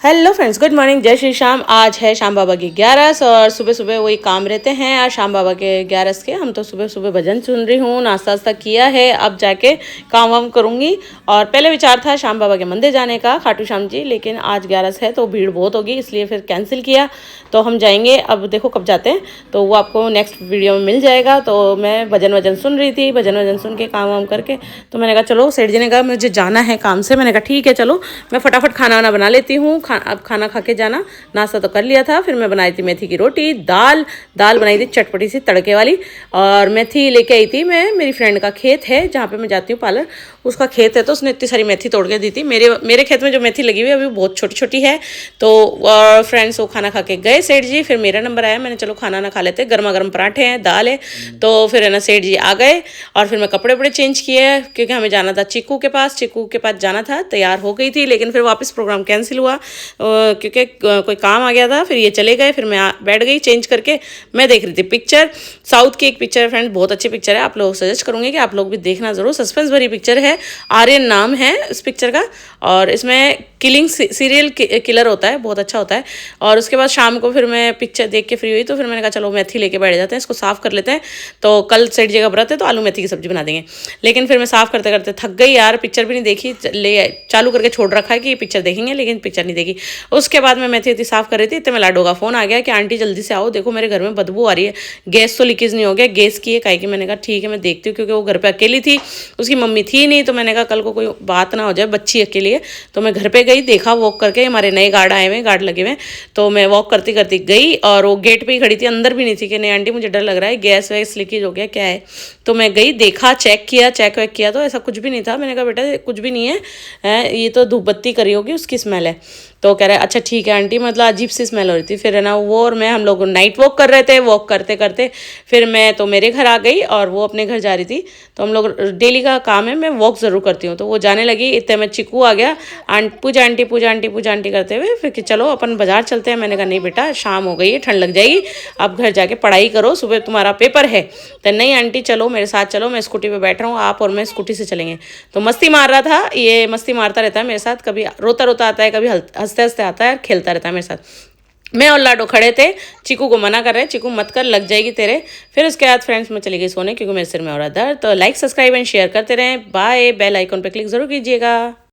Hello friends, good morning, जय श्री श्याम। आज है श्याम बाबा की 11स और सुबह सुबह वही काम रहते हैं। आज श्याम बाबा के 11स के हम तो सुबह सुबह भजन सुन रही हूँ, नाश्ता वास्ता किया है, अब जाके काम वाम करूँगी। और पहले विचार था श्याम बाबा के मंदिर जाने का, खाटू श्याम जी, लेकिन आज 11स है तो भीड़ बहुत होगी, इसलिए फिर कैंसिल किया। तो हम जाएंगे, अब देखो कब जाते हैं तो वो आपको नेक्स्ट वीडियो में मिल जाएगा। तो मैं भजन वजन सुन रही थी, भजन वजन सुन के काम वाम करके तो मैंने कहा चलो, सेठ जी ने कहा मुझे जाना है काम से। मैंने कहा ठीक है चलो, मैं फटाफट खाना वाना बना लेती हूँ। अब खाना खा के जाना। नाश्ता तो कर लिया था, फिर मैं बनाई थी मेथी की रोटी, दाल बनाई थी चटपटी सी तड़के वाली। और मेथी लेके आई थी मैं, मेरी फ्रेंड का खेत है जहाँ पे मैं जाती हूँ पार्लर, उसका खेत है, तो उसने इतनी सारी मेथी तोड़ के दी थी। मेरे खेत में जो मेथी लगी हुई है अभी बहुत छोटी छोटी है। तो फ्रेंड्स वो खाना खा के गए सेठ जी, फिर मेरा नंबर आया, मैंने चलो खाना ना खा लेते, गर्मा गर्म पराठे हैं, दाल है। तो फिर है ना सेठ जी आ गए और फिर मैं कपड़े वपड़े चेंज किए क्योंकि हमें जाना था चिक्कू के पास जाना था। तैयार हो गई थी लेकिन फिर वापस प्रोग्राम कैंसिल हुआ क्योंकि कोई काम आ गया था। फिर ये चले गए, फिर मैं बैठ गई चेंज करके। मैं देख रही थी पिक्चर, साउथ की एक पिक्चर है फ्रेंड, बहुत अच्छी पिक्चर है, आप लोग सजेस्ट करूँगी कि आप लोग भी देखना ज़रूर। सस्पेंस भरी पिक्चर है, आर्यन नाम है इस पिक्चर का, और इसमें किलिंग सीरियल किलर होता है, बहुत अच्छा होता है। और उसके बाद शाम को फिर मैं पिक्चर देख के फ्री हुई तो फिर मैंने कहा चलो मेथी लेके बैठ जाते हैं, इसको साफ़ कर लेते हैं। तो कल सेठ जी का व्रत है तो आलू मेथी की सब्जी बना देंगे। लेकिन फिर मैं साफ़ करते करते थक गई यार, पिक्चर भी नहीं देखी, चालू करके छोड़ रखा है कि पिक्चर देखेंगे, लेकिन पिक्चर नहीं देखी। उसके बाद मैं मेथी साफ़ कर रही थी, इतने में लाडो का फ़ोन आ गया कि आंटी जल्दी से आओ, देखो मेरे घर में बदबू आ रही है, गैस तो लीकेज नहीं हो गया, गैस की है काहे की। मैंने कहा ठीक है मैं देखती हूँ, क्योंकि वो घर पे अकेली थी, उसकी मम्मी थी नहीं। तो मैंने कहा कल को कोई बात ना हो जाए, बच्ची अकेली है। तो मैं घर पे गई, देखा वॉक करके, हमारे नए गार्ड आए हुए, गार्ड लगे हुए। तो मैं वॉक करती करती गई और वो गेट पे ही खड़ी थी, अंदर भी नहीं थी कि नहीं आंटी मुझे डर लग रहा है, गैस वैस लीकेज हो गया क्या है। तो मैं गई, देखा, चेक वैक किया तो ऐसा कुछ भी नहीं था। मैंने कहा बेटा कुछ भी नहीं है, ये तो धूप बत्ती करी होगी, उसकी स्मेल है। तो कह रहा है अच्छा ठीक है आंटी, मतलब अजीब सी स्मेल हो रही थी। फिर है ना वो और मैं, हम लोग नाइट वॉक कर रहे थे, वॉक करते करते फिर मैं तो मेरे घर आ गई और वो अपने घर जा रही थी। तो हम लोग डेली का काम है, मैं वॉक ज़रूर करती हूँ। तो वो जाने लगी, इतने में चिक्कू आ गया, पूजा आंटी करते हुए, फिर कि चलो अपन बाजार चलते हैं। मैंने कहा नहीं बेटा शाम हो गई है, ठंड लग जाएगी, अब घर जाके पढ़ाई करो, सुबह तुम्हारा पेपर है। तो नहीं आंटी चलो मेरे साथ चलो, मैं स्कूटी पर बैठ रहा हूँ, आप और मैं स्कूटी से चलेंगे। तो मस्ती मार रहा था, ये मस्ती मारता रहता है मेरे साथ, कभी रोता रोता आता है, कभी हंसते हंसते आता है, खेलता रहता है मेरे साथ। मैं और लाडो खड़े थे, चीकू को मना कर रहे हैं, चीकू मत कर लग जाएगी तेरे। फिर उसके बाद फ्रेंड्स मैं चली गई सोने क्योंकि मेरे सिर में हो रहा दर्द। तो लाइक सब्सक्राइब एंड शेयर करते रहें, बाय, बेल आइकन पे क्लिक जरूर कीजिएगा।